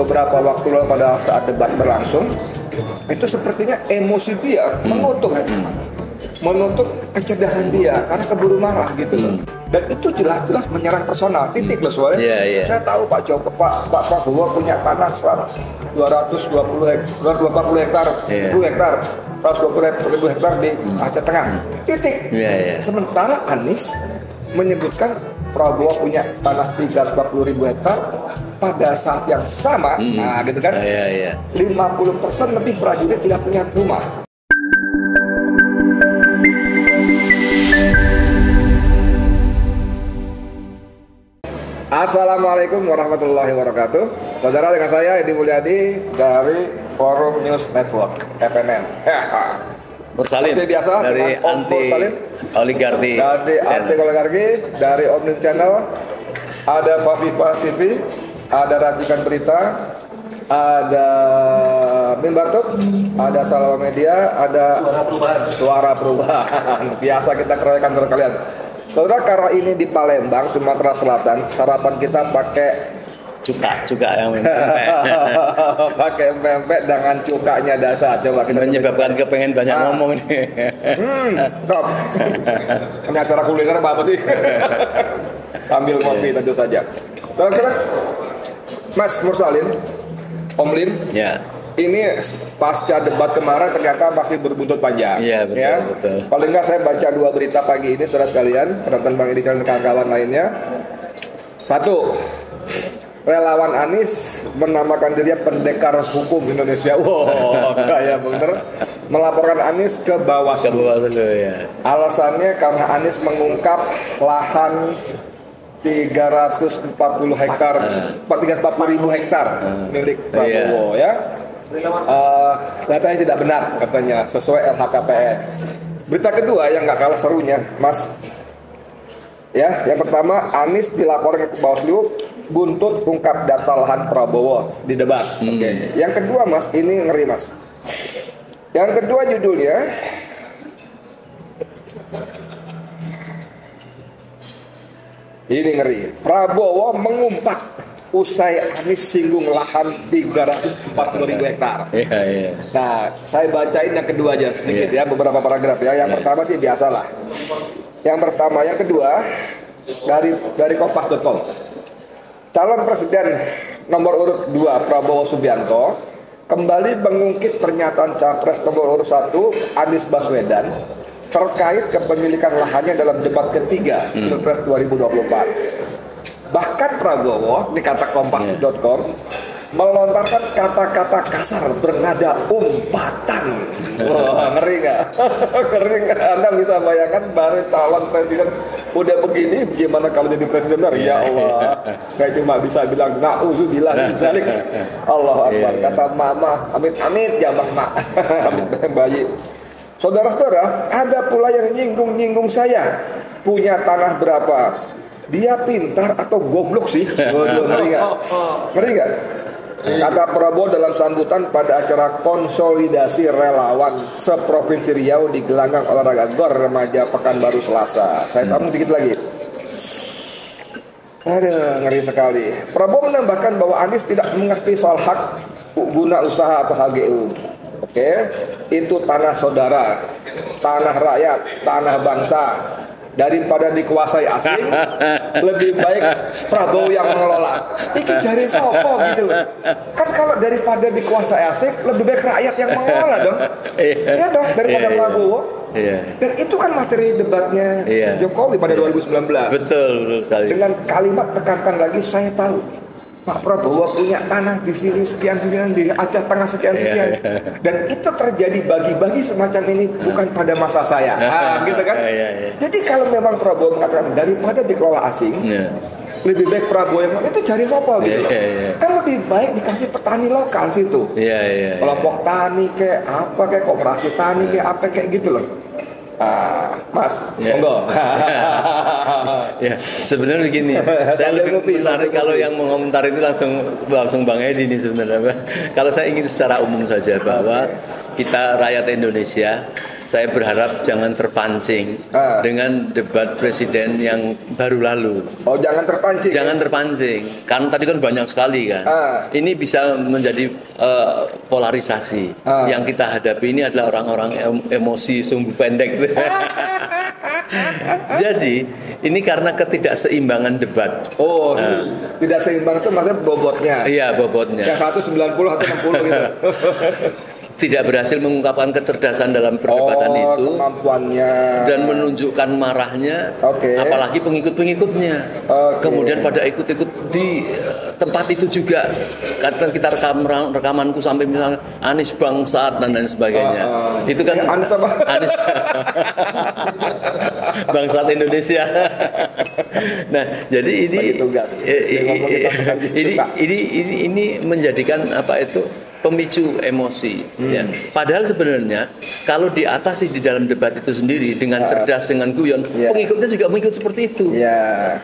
beberapa waktu lalu pada saat debat berlangsung, itu sepertinya emosi dia menutup kecerdasan dia karena keburu marah gitu loh. Dan itu jelas-jelas menyerang personal, titik loh soalnya. Saya tahu Pak Prabowo punya tanah 240 hektar, 10 hektar, 120 hektar di Aceh Tengah, titik. Sementara Anies menyebutkan Prabowo punya tanah 340.000 hektar pada saat yang sama, nah gitu kan, 50% lebih prajurit tidak punya rumah. Assalamualaikum warahmatullahi wabarakatuh. Saudara, dengan saya Edi Mulyadi dari Forum News Network FNN. Mursalin seperti biasa dari anti oligarki, dari Omni Channel, ada Fafifa TV, ada Racikan Berita, ada Mimbartub, ada Salwa Media, ada Suara Perubahan. Biasa kita keroyokan terus kalian. Saudara, karena ini di Palembang, Sumatera Selatan, sarapan kita pakai cuka yang pakai pempek dengan cukanya dasar. Coba kita menyebabkan kepengen banyak ngomong nih. Top. Ini acara kuliner apa sih? Sambil ngopi tentu saja. Kira-kira Mas Mursalin, Om Lin, ini pasca debat kemarin ternyata masih berbuntut panjang. Betul. Paling nggak saya baca 2 berita pagi ini, saudara sekalian, penonton Bang Edi dan kawan-kawan lainnya. 1, relawan Anies menamakan dirinya pendekar hukum Indonesia. Wow, kayak bener. Melaporkan Anies ke Bawaslu. Alasannya karena Anies mengungkap lahan 340 hektar, 340.000 hektar milik Prabowo datanya tidak benar katanya, sesuai LHKPN. Berita kedua yang nggak kalah serunya, Mas. Yang pertama, Anies dilaporkan ke Bawaslu buntut ungkap data lahan Prabowo di debat. Yang kedua, Mas, ini ngeri, Mas. Yang kedua judulnya ini ngeri. Prabowo mengumpat usai Anies singgung lahan 340.000 hektar. Nah, saya bacain yang kedua aja sedikit beberapa paragraf Yang pertama sih biasalah. Yang pertama, yang kedua dari kompas.com. Calon Presiden nomor urut 2 Prabowo Subianto kembali mengungkit pernyataan Capres nomor urut 1 Anies Baswedan terkait kepemilikan lahannya dalam debat ketiga Pilpres 2024. Bahkan Prabowo, dikata kompas.com, melontarkan kata-kata kasar bernada umpatan. Wah, ngeri nggak? Ngeri nggak? Anda bisa bayangkan baru calon presiden udah begini, gimana kalau jadi presiden? Ya Allah, saya cuma bisa bilang na'udzubillah min dzalik. Allahu Akbar. Kata mama, amit-amit ya bang mak, amit bayi. Saudara-saudara, ada pula yang nyinggung saya. Punya tanah berapa? Dia pintar atau goblok sih? Ngeri nggak? Ngeri nggak? Kata Prabowo dalam sambutan pada acara konsolidasi relawan seprovinsi Riau di gelanggang olahraga GOR Remaja Pekanbaru Selasa. Saya tamu dikit lagi. Aduh, ngeri sekali. Prabowo menambahkan bahwa Anies tidak mengerti soal hak guna usaha atau HGU. Itu tanah saudara, tanah rakyat, tanah bangsa. Daripada dikuasai asing, lebih baik Prabowo yang mengelola. Iki jari sopo gitu loh. Kan kalau daripada dikuasai asing, lebih baik rakyat yang mengelola dong. Ya dong, daripada Prabowo. Dan itu kan materi debatnya Jokowi pada 2019. Betul sekali. Dengan kalimat tekankan lagi, saya tahu Pak Prabowo punya tanah di sini sekian-sekian, di Aceh Tengah sekian-sekian. Dan itu terjadi bagi-bagi semacam ini bukan pada masa saya. Gitu kan? Jadi kalau memang Prabowo mengatakan daripada dikelola asing, lebih baik Prabowo yang itu cari sopo gitu. Kan lebih baik dikasih petani lokal situ. Kelompok tani kayak apa, kayak koperasi tani kayak apa kayak gitu loh. Mas, monggo. Sebenarnya begini, saya lebih tertarik kalau yang mengomentar itu langsung Bang Edi ini sebenarnya. Kalau saya ingin secara umum saja bahwa kita rakyat Indonesia saya berharap jangan terpancing dengan debat presiden yang baru lalu. Oh, jangan terpancing. Jangan terpancing. Karena tadi kan banyak sekali kan. Ini bisa menjadi polarisasi. Yang kita hadapi ini adalah orang-orang emosi sumbu pendek. Jadi ini karena ketidakseimbangan debat. Oh, tidak seimbang itu maksudnya bobotnya. Iya, bobotnya. Yang satu 90 atau 60 gitu. Tidak berhasil mengungkapkan kecerdasan dalam perdebatan itu, kemampuannya, dan menunjukkan marahnya, apalagi pengikut-pengikutnya. Kemudian pada ikut-ikut di tempat itu juga, katakan kita rekamanku sampai misalnya Anies bangsat dan lain sebagainya. Itu kan Anies apa? Anies bangsat Indonesia. Nah, jadi ini menjadikan apa itu? Pemicu emosi. Ya. Padahal sebenarnya kalau diatasi di dalam debat itu sendiri dengan cerdas, dengan guyon, pengikutnya juga mengikut seperti itu.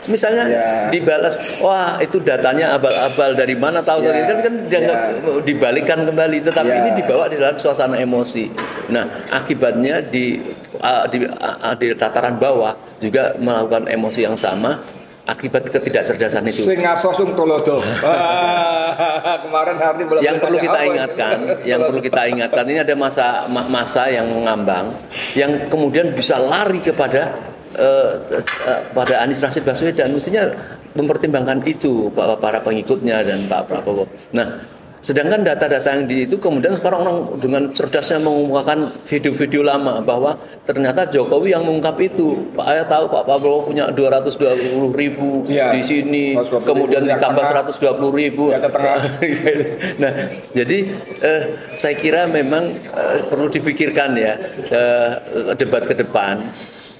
Misalnya dibalas, wah itu datanya abal-abal dari mana tahu kan jangan dibalikkan kembali, tetapi ini dibawa di dalam suasana emosi. Nah, akibatnya di tataran bawah juga melakukan emosi yang sama. Akibat ketidakcerdasan itu. Sing ngasosung tolodo. Kemarin hari belum. Yang perlu kita ingatkan ini ada masa yang mengambang, yang kemudian bisa lari kepada pada Anies Rashid Baswedan, mestinya mempertimbangkan itu para pengikutnya dan Pak Prabowo. Nah, sedangkan data-data yang di itu kemudian sekarang orang dengan cerdasnya mengungkapkan video-video lama bahwa ternyata Jokowi yang mengungkap itu. Saya tahu Pak Prabowo punya 220.000 di sini, kemudian ditambah 120.000. Nah, jadi saya kira memang perlu dipikirkan ya debat ke depan.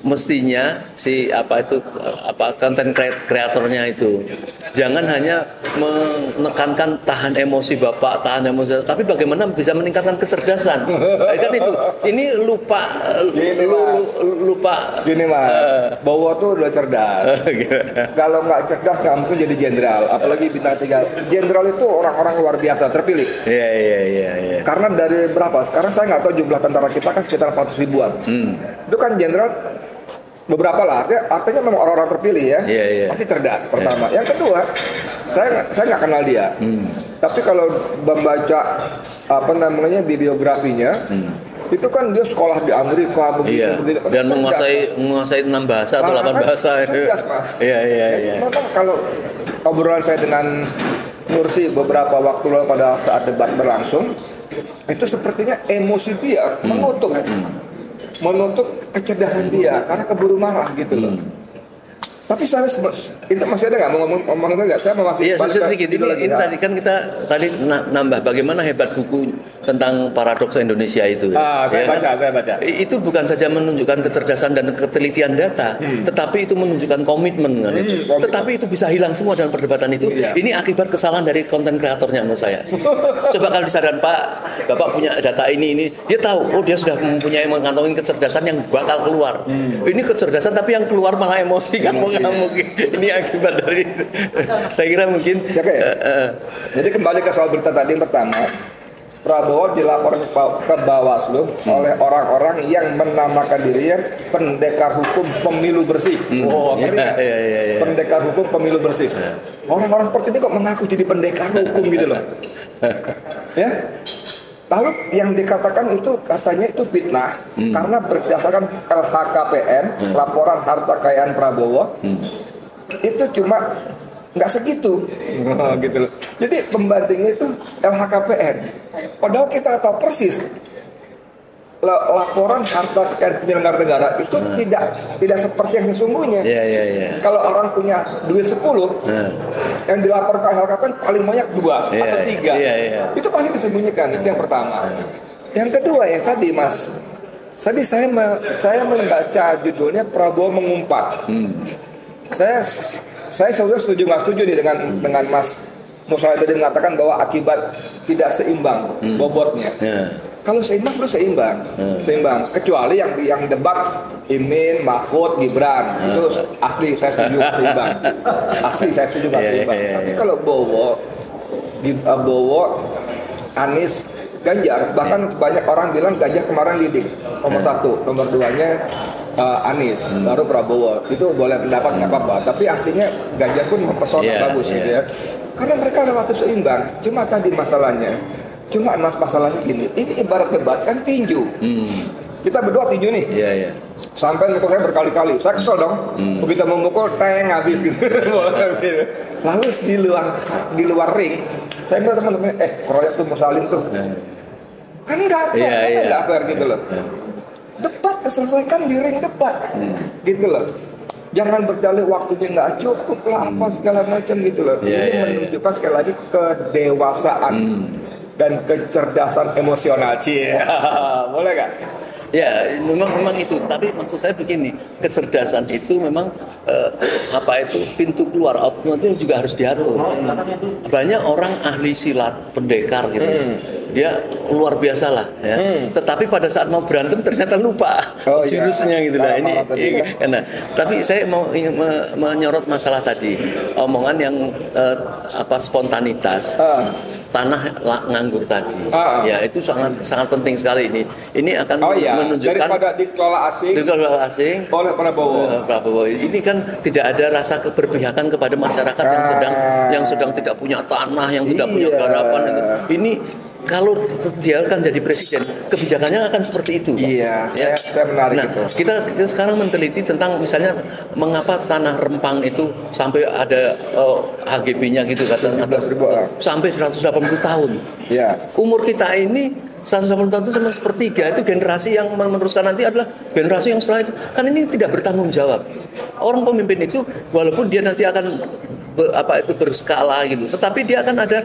Mestinya si konten kreatornya itu jangan hanya menekankan tahan emosi Bapak, tahan emosi, tapi bagaimana bisa meningkatkan kecerdasan. Kan itu. Ini lupa. Gini Mas, Bowo tuh udah cerdas. Kalau nggak cerdas nggak mungkin jadi jenderal, apalagi bintang 3. Jenderal itu orang-orang luar biasa terpilih. Iya. Karena dari berapa? Sekarang saya nggak tahu jumlah tentara kita kan sekitar 400 ribuan. Itu kan jenderal beberapa lah, artinya memang orang-orang terpilih ya. Pasti cerdas pertama. Yang kedua, saya nggak kenal dia. Tapi kalau membaca biografinya, itu kan dia sekolah di Amerika begini. Dan menguasai 6 bahasa atau 8 bahasa. Iya. Memang kalau obrolan saya dengan Nursi beberapa waktu lalu pada saat debat berlangsung, itu sepertinya emosi dia menutup kecerdasan dia karena keburu marah gitu loh. Tapi saya itu masih ada nggak mau ngomong nggak? Saya masih. Iya, sedikit. Ini tadi kan kita nambah bagaimana hebat buku tentang paradoks Indonesia itu. Saya baca. Itu bukan saja menunjukkan kecerdasan dan ketelitian data, tetapi itu menunjukkan komitmen kan itu. Tetapi itu bisa hilang semua dalam perdebatan itu. Ini akibat kesalahan dari konten kreatornya menurut saya. Coba kalau disadar Bapak punya data ini, dia tahu, dia sudah mempunyai mengantongi kecerdasan yang bakal keluar. Ini kecerdasan tapi yang keluar malah emosi kan. Mungkin ini akibat dari saya kira mungkin jadi kembali ke soal berita tadi yang pertama, Prabowo dilaporkan ke Bawaslu oleh orang-orang yang menamakan dirinya pendekar hukum pemilu bersih. Pendekar hukum pemilu bersih. Orang-orang seperti ini kok mengaku jadi pendekar hukum gitu loh. Ya. Lalu yang dikatakan itu katanya itu fitnah karena berdasarkan LHKPN, laporan harta kekayaan Prabowo, itu cuma nggak segitu, gitu loh. Jadi pembandingnya itu LHKPN. Padahal kita tahu persis laporan harta kekayaan penyelenggara negara itu tidak seperti yang sesungguhnya. Kalau orang punya duit 10, yang dilaporkan ke LHKPN paling banyak 2 atau 3. Itu pasti disembunyikan. Itu yang pertama. Yang kedua yang tadi Mas, tadi saya membaca judulnya Prabowo mengumpat. Saya sudah setuju nggak setuju nih dengan Mas Musra tadi mengatakan bahwa akibat tidak seimbang bobotnya. Kalau seimbang terus seimbang. Kecuali yang debat Imin, Mahfud, Gibran itu asli saya setuju seimbang. Saya setuju seimbang. Tapi kalau Bowo, Anies, Ganjar, bahkan banyak orang bilang Ganjar kemarin leading nomor 1, nomor 2-nya Anies, baru Prabowo. Itu boleh pendapat nggak apa-apa, tapi artinya Ganjar pun mempesona bagus gitu ya. Karena mereka relatif seimbang. Cuma tadi masalahnya, masalahnya gini, ini ibarat debat kan tinju. Kita berdua tinju nih. Sampai mukul saya berkali-kali, saya kesel dong. Begitu memukul, teng habis gitu. Lalu di luar ring, saya bilang teman-teman, keroyak tuh Musalim tuh. Kan nggak fair gitu loh. Debat selesaikan di ring debat, gitu loh. Jangan berdalih waktunya nggak cukup lah apa segala macam gitu loh. Ini menunjukkan sekali lagi kedewasaan dan kecerdasan emosional. Boleh nggak? Ya, memang itu. Tapi maksud saya begini, kecerdasan itu memang pintu keluar output itu juga harus diatur. Banyak orang ahli silat, pendekar gitu, dia luar biasa lah. Ya. Tetapi pada saat mau berantem ternyata lupa jurusnya gitu lah. Karena. Tapi saya mau menyorot masalah tadi, omongan yang spontanitas. Tanah nganggur tadi, ya itu sangat penting sekali ini. Ini akan menunjukkan daripada dikelola asing oleh Prabowo. Ini kan tidak ada rasa keberpihakan kepada masyarakat yang sedang tidak punya tanah, yang tidak punya garapan. Ini kalau dia akan jadi presiden, kebijakannya akan seperti itu. Iya, saya menarik itu. Kita sekarang meneliti tentang misalnya mengapa tanah Rempang itu sampai ada HGB-nya gitu katanya sampai 180 tahun. Iya. Umur kita ini 180 tahun itu sama sepertiga, itu generasi yang meneruskan nanti adalah generasi yang setelah itu. Kan ini tidak bertanggung jawab. Orang pemimpin itu walaupun dia nanti akan berskala gitu, tetapi dia akan ada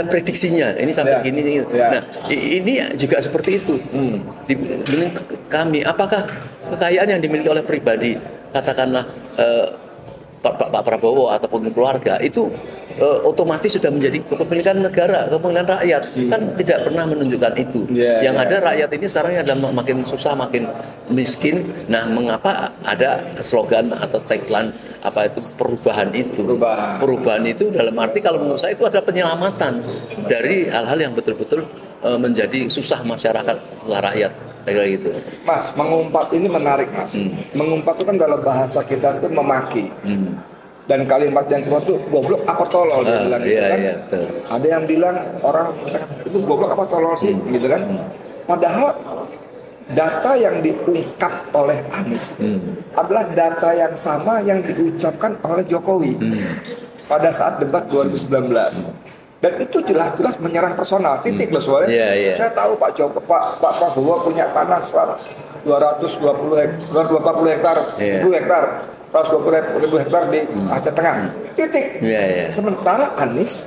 prediksinya. Ini sampai segini. Nah, ini juga seperti itu. Kami, apakah kekayaan yang dimiliki oleh pribadi, katakanlah Pak Prabowo ataupun keluarga itu otomatis sudah menjadi kepemilikan negara, kepemilikan rakyat. Kan tidak pernah menunjukkan itu. Yang ada rakyat ini sekarang adalah makin susah, makin miskin. Nah, mengapa ada slogan atau tagline perubahan itu? Perubahan itu dalam arti kalau menurut saya itu adalah penyelamatan dari hal-hal yang betul-betul menjadi susah masyarakat rakyat. Kayak gitu. Mas, mengumpat ini menarik, Mas. Mengumpat itu kan dalam bahasa kita itu memaki. Dan kalimat yang keluar tuh goblok apa tolol dia bilang gitu kan. Betul. Ada yang bilang orang itu goblok apa tolol sih gitu kan. Padahal data yang diungkap oleh Anies adalah data yang sama yang diucapkan oleh Jokowi pada saat debat 2019. Dan itu jelas-jelas menyerang personal, titik loh soalnya. Saya tahu Pak Prabowo punya tanah 240 hektar, 10 hektar, 120 hektar di Aceh Tengah, titik. Sementara Anies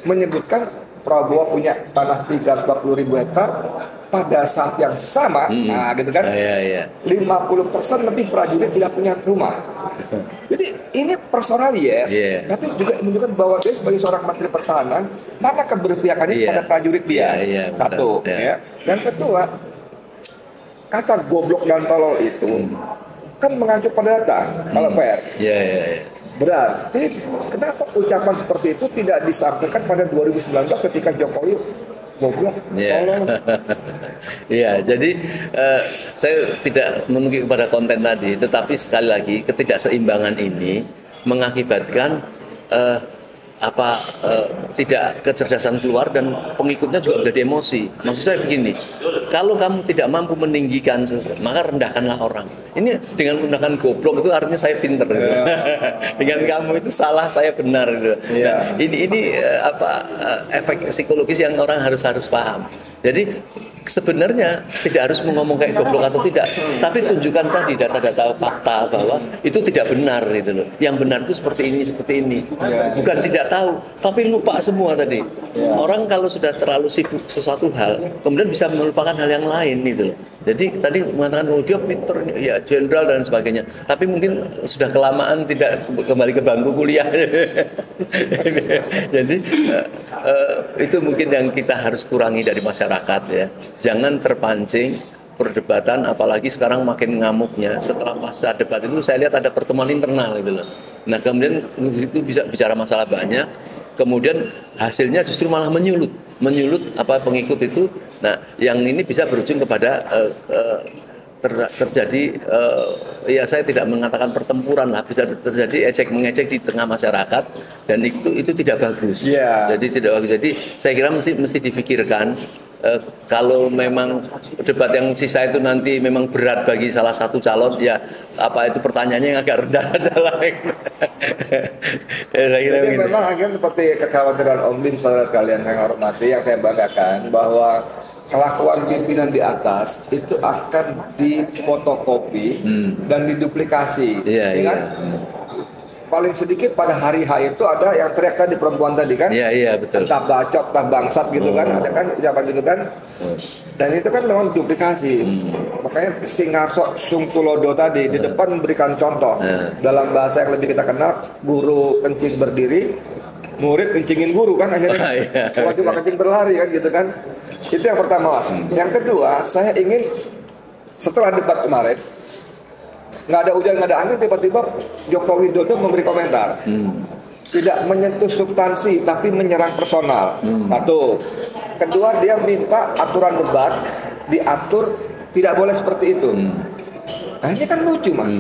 menyebutkan Prabowo punya tanah 340.000 hektar pada saat yang sama, nah gitu kan, 50% lebih prajurit tidak punya rumah. Jadi ini personal tapi juga menunjukkan bahwa dia sebagai seorang Menteri Pertahanan, mana keberpihakannya pada prajurit dia. Satu, Dan kedua, kata goblok dan tolol itu kan mengacu pada data, kalau fair. Berarti kenapa ucapan seperti itu tidak disampaikan pada 2019 ketika Jokowi goblok, tolong. Jadi saya tidak menunggu kepada konten tadi, tetapi sekali lagi ketidakseimbangan ini mengakibatkan tidak kecerdasan keluar dan pengikutnya juga menjadi emosi. Maksud saya begini, kalau kamu tidak mampu meninggikan maka rendahkanlah orang. Ini dengan menggunakan goblok itu artinya saya pinter. Dengan kamu itu salah, saya benar. Nah, ini efek psikologis yang orang harus paham. Jadi sebenarnya tidak harus ngomong kayak goblok atau tidak, tapi tunjukkan tadi data-data fakta bahwa itu tidak benar gitu loh. Yang benar itu seperti ini. Bukan tidak tahu, tapi lupa semua tadi. Orang kalau sudah terlalu sibuk sesuatu hal, kemudian bisa melupakan hal yang lain gitu loh. Jadi tadi mengatakan dia pinter, ya jenderal dan sebagainya. Tapi mungkin sudah kelamaan tidak kembali ke bangku kuliah. Jadi itu mungkin yang kita harus kurangi dari masyarakat ya. Jangan terpancing perdebatan, apalagi sekarang makin ngamuknya. Setelah pasca debat itu saya lihat ada pertemuan internal gitu loh. Nah kemudian itu bisa bicara masalah banyak. Kemudian hasilnya justru malah menyulut. menyulut pengikut itu. Nah, yang ini bisa berujung kepada terjadi ya saya tidak mengatakan pertempuran lah, bisa terjadi ecek mengecek di tengah masyarakat, dan itu tidak bagus. Jadi tidak bagus. Jadi saya kira mesti difikirkan kalau memang debat yang sisa itu nanti memang berat bagi salah satu calon, ya itu pertanyaannya yang agak rendah aja lah. Jadi memang akhirnya seperti kekhawatiran Om Bim, saudara sekalian yang hormati, yang saya banggakan bahwa kelakuan pimpinan di atas itu akan difotokopi dan diduplikasi, kan? Paling sedikit pada hari H itu ada yang teriak tadi perempuan tadi kan, betul. Entah bacot, entah bangsat gitu kan, ada kan ucapan gitu kan, dan itu kan memang duplikasi. Makanya Singarso Sungtulodo tadi di depan memberikan contoh dalam bahasa yang lebih kita kenal, guru kencing berdiri, murid kencingin guru kan akhirnya, cuma kencing berlari kan gitu kan. Itu yang pertama, Mas. Yang kedua, saya ingin setelah debat kemarin, nggak ada hujan, nggak ada angin, tiba-tiba Joko Widodo memberi komentar. Tidak menyentuh substansi, tapi menyerang personal. Satu. Kedua, dia minta aturan debat diatur tidak boleh seperti itu. Nah ini kan lucu, Mas.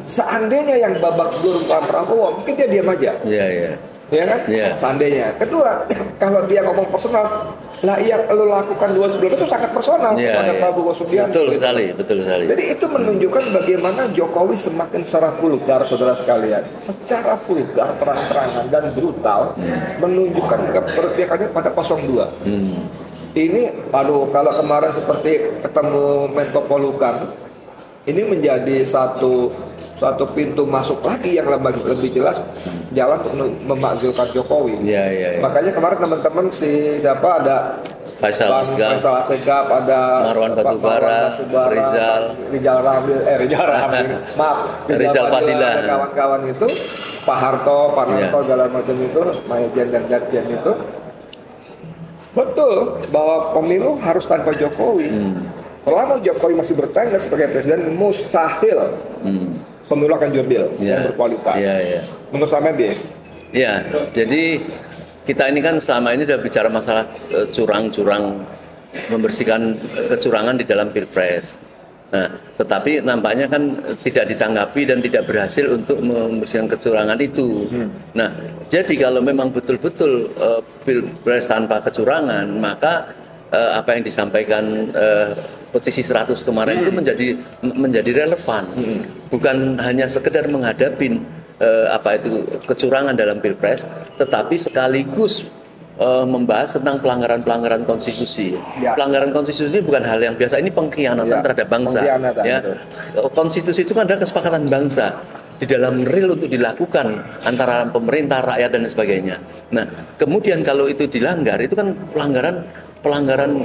Seandainya yang babak belur Pak Prabowo, mungkin dia diam aja. Ya kan? Seandainya. Kedua, kalau dia ngomong personal, lah yang lo lakukan 2 sebelum itu sangat personal kepada Prabowo Subianto. Betul sekali. Jadi itu menunjukkan bagaimana Jokowi semakin secara vulgar, saudara sekalian, secara vulgar, terang-terangan dan brutal menunjukkan keberpihakannya pada 02. Ini, kalau kemarin seperti ketemu Menko Polhukam, ini menjadi satu pintu masuk lagi yang lebih jelas jalan untuk memakzulkan Jokowi. Makanya kemarin teman-teman ada Faisal Asegaf, ada Marwan Batubara, Rizal Fadilah, ada kawan-kawan itu, Pak Harto, Pak Narto, segala macam itu, Majen dan Jatian itu, betul bahwa pemilu harus tanpa Jokowi. Selama Jokowi masih bertengger sebagai presiden, mustahil pemilu akan jurdil yang berkualitas. Menurut saya dia. Jadi kita ini kan selama ini sudah bicara masalah curang-curang, membersihkan kecurangan di dalam pilpres. Nah, tetapi nampaknya kan tidak ditanggapi dan tidak berhasil untuk membersihkan kecurangan itu. Nah, jadi kalau memang betul-betul pilpres tanpa kecurangan, maka apa yang disampaikan petisi 100 kemarin itu menjadi relevan, bukan hanya sekedar menghadapi kecurangan dalam pilpres, tetapi sekaligus membahas tentang pelanggaran konstitusi. Pelanggaran konstitusi ini bukan hal yang biasa, ini pengkhianatan terhadap bangsa. Konstitusi itu kan adalah kesepakatan bangsa di dalam real untuk dilakukan antara pemerintah, rakyat dan sebagainya. Nah, kemudian kalau itu dilanggar, itu kan pelanggaran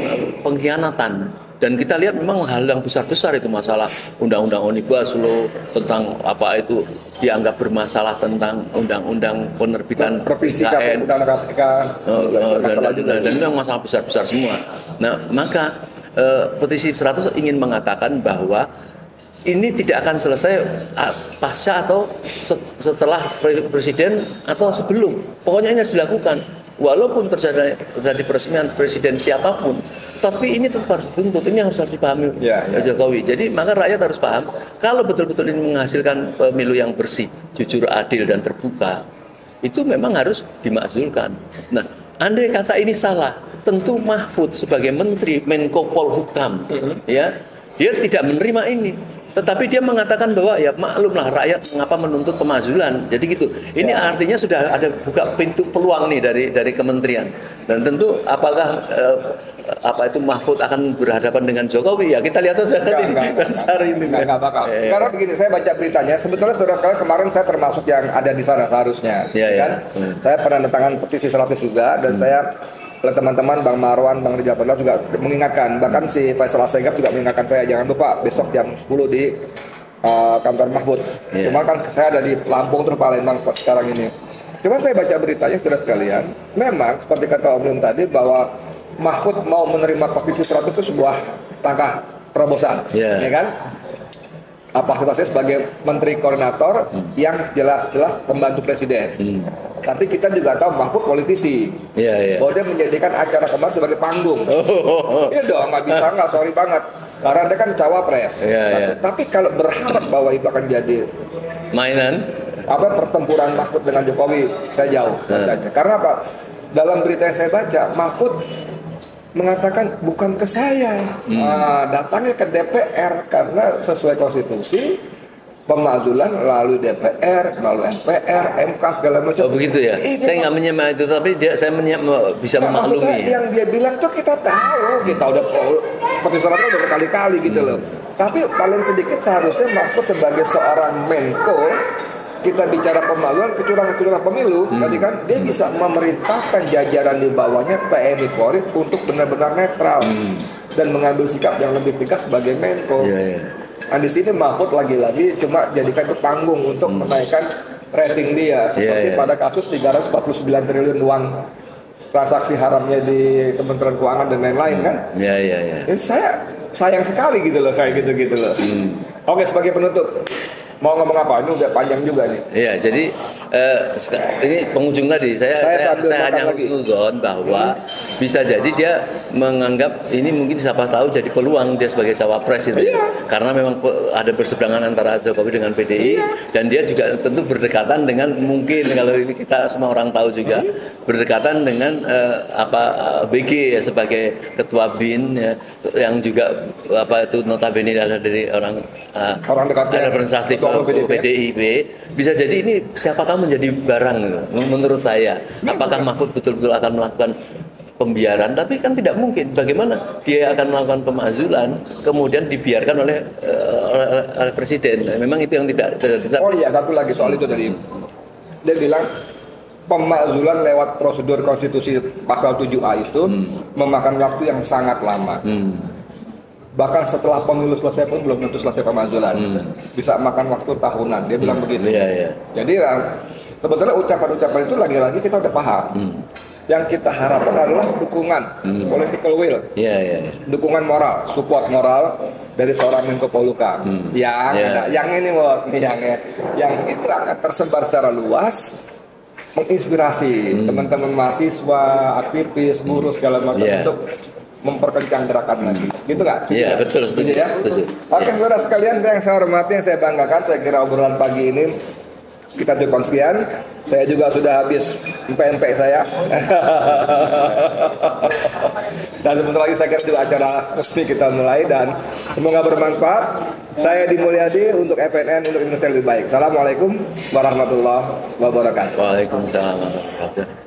pengkhianatan. Dan kita lihat memang hal yang besar-besar itu, masalah undang-undang Omnibus Law, tentang itu dianggap bermasalah, tentang undang-undang penerbitan PKN, dan itu masalah besar-besar semua. Nah, maka petisi 100 ingin mengatakan bahwa ini tidak akan selesai pasca atau setelah presiden atau sebelum. Pokoknya ini harus dilakukan. Walaupun terjadi peresmian presiden siapapun, tapi ini tetap harus dituntut. Ini harus dipahami Jokowi. Jadi maka rakyat harus paham, kalau betul-betul ini menghasilkan pemilu yang bersih, jujur, adil dan terbuka, itu memang harus dimakzulkan. Nah, andai kata ini salah, tentu Mahfud sebagai Menteri Menko Polhukam, dia tidak menerima ini. Tetapi dia mengatakan bahwa ya maklumlah rakyat mengapa menuntut pemakzulan. Jadi gitu. Ini artinya sudah ada buka pintu peluang nih dari kementerian. Dan tentu apakah Mahfud akan berhadapan dengan Jokowi? Ya kita lihat saja nanti hari ini. Enggak bakal. Karena begini, saya baca beritanya, sebetulnya saudara kemarin saya termasuk yang ada di sana seharusnya. Saya pernah tangan petisi 100 juga, dan saya oleh teman-teman Bang Marwan, Bang Rizal Fadilah juga mengingatkan, bahkan si Faisal Asegaf juga mengingatkan saya, jangan lupa besok jam 10 di kantor Mahfud. Cuma kan saya ada di Lampung terus Palembang sekarang ini. Cuma saya baca beritanya sudah sekalian, memang seperti kata Om Bim tadi bahwa Mahfud mau menerima petisi 100 itu sebuah langkah terobosan, ya kan? Kapasitasnya sebagai menteri koordinator yang jelas-jelas pembantu presiden. Tapi kita juga tahu Mahfud politisi. Iya. Bahwa dia menjadikan acara kemarin sebagai panggung. Iya dong, nggak bisa nggak, sorry banget. Karena dia kan cawapres. Iya. Tapi kalau berharap bahwa itu akan jadi mainan pertempuran Mahfud dengan Jokowi, saya jauh bacanya. Karena apa? Dalam berita yang saya baca, Mahfud mengatakan bukan ke saya, datangnya ke DPR karena sesuai konstitusi pemakzulan melalui DPR, melalui MPR, MK segala macam. Oh begitu ya? Saya nggak menyimak itu, tapi saya bisa memaklumi. Yang dia bilang tuh kita tahu, kita udah seperti suratnya udah berkali-kali gitu loh. Tapi paling sedikit seharusnya Mahfud sebagai seorang Menko, kita bicara pemakzulan kecurangan pemilu, tadi kan dia bisa memerintahkan jajaran di bawahnya TNI Polri untuk benar-benar netral dan mengambil sikap yang lebih tegas sebagai Menko. Nah di sini Mahfud lagi-lagi cuma jadikan itu panggung untuk menaikkan rating dia seperti pada kasus 349 triliun uang transaksi haramnya di Kementerian Keuangan dan lain-lain kan. Saya sayang sekali gitu loh kayak gitu loh. Oke, sebagai penutup mau ngomong apa? Ini udah panjang juga nih. Iya, jadi ini pengunjung tadi saya hanya husnuzon bahwa bisa jadi dia menganggap ini mungkin siapa tahu jadi peluang dia sebagai cawapres itu. Karena memang ada berseberangan antara Jokowi dengan PDI dan dia juga tentu berdekatan dengan mungkin kalau ini kita semua orang tahu juga berdekatan dengan BG ya, sebagai ketua BIN ya, yang juga itu notabene adalah dari orang dekatnya representatif PDIP. Bisa jadi ini siapa tahu menjadi barang menurut saya. Apakah Mahfud betul-betul akan melakukan pembiaran? Tapi kan tidak mungkin. Bagaimana dia akan melakukan pemakzulan kemudian dibiarkan oleh presiden? Memang itu yang tidak. Oh iya, satu lagi soal itu dari dia bilang pemakzulan lewat prosedur konstitusi pasal 7A itu memakan waktu yang sangat lama. Bahkan setelah pemilu selesai pun belum tentu selesai pemakzulan. Bisa makan waktu tahunan. Dia bilang begitu. Jadi sebetulnya ucapan-ucapan itu lagi-lagi kita udah paham. Yang kita harapkan adalah dukungan, political will, dukungan moral, support moral dari seorang Menko Polhukam. Yang ini bos, yang itu akan tersebar secara luas, menginspirasi teman-teman mahasiswa, aktivis, buruh segala macam untuk memperkencang gerakan lagi, gitu nggak? Iya betul, setuju ya. Oke, saudara sekalian, yang saya hormati, yang saya banggakan, saya kira obrolan pagi ini kita cukup sekian. Saya juga sudah habis empek-empek saya. Dan sebentar lagi saya kira juga acara resmi kita mulai dan semoga bermanfaat. Saya Di Mulyadi untuk FNN, untuk Indonesia lebih baik. Assalamualaikum warahmatullahi wabarakatuh. Waalaikumsalam warahmatullahi wabarakatuh.